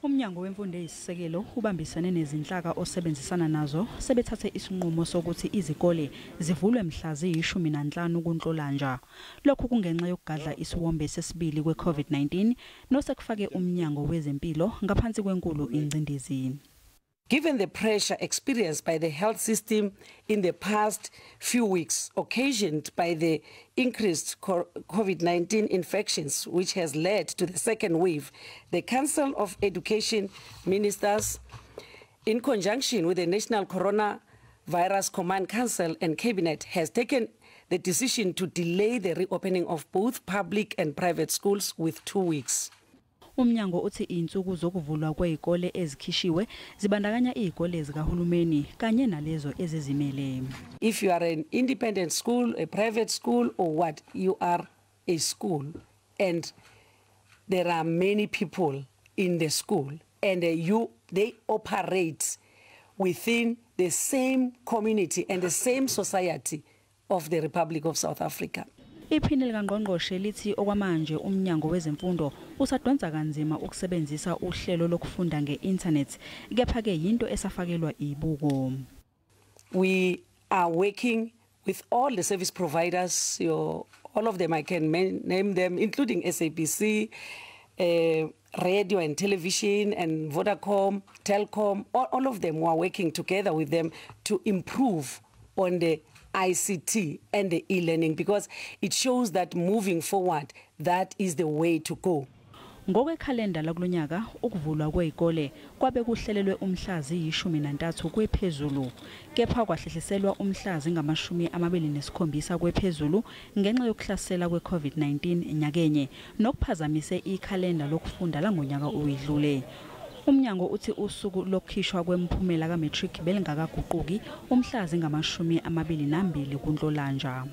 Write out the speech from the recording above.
Umnyango wemfundo eyisisekelo ubambisane nezinhlaka osebenzisana nazo sebethathe isinqumo sokuthi izikole zivulwe mhla ziyi-15 kuNhlolanja. Lokhu kungenxa yokugadla isiwombe sesibili kwe-COVID-19 nosekufake umnyango wezempilo ngaphansi kwenkulu ingcindezi. Given the pressure experienced by the health system in the past few weeks, occasioned by the increased COVID-19 infections, which has led to the second wave, the Council of Education Ministers, in conjunction with the National Coronavirus Command Council and Cabinet, has taken the decision to delay the reopening of both public and private schools with 2 weeks. Umnyango uthi insuku zokuvulwa kwezikole ezikhishiwe zibandakanya izikole zikahulumeni kanye nalezo ezizimele. If you are an independent school, a private school, or what, you are a school, and there are many people in the school, and they operate within the same community and the same society of the Republic of South Africa. Iphini likaNgqongqoshe lithi okwamanje umnyango wezemfundo usadonsa kanzima ukusebenzisa uhlelo lokufunda nge-internet, kepha ke yinto esafakelwa ibuko. We are working with all the service providers, all of them I can name them, including SABC, radio and television, and Vodacom, Telkom, all of them. We are working together with them to improve on the ICT and the e-learning, because it shows that moving forward, that is the way to go. Ngokwekhalenda lakulonyaka ukuvulwa kwezikole kwabe kuhlelelwe umhla ziyi-13 kwephezulu, kepha kwahlehliselwa umhla zingama-27 kwephezulu ngenxa yokuhlasela kwe-COVID-19 nyakenye nokuphazamise ikhalenda lokufunda langonyaka owedlule. Umnyango uthi usuku lokukhishwa kwemiphumela ka-matric belingakaguquki umhla zingama-22 kuNhlolanja.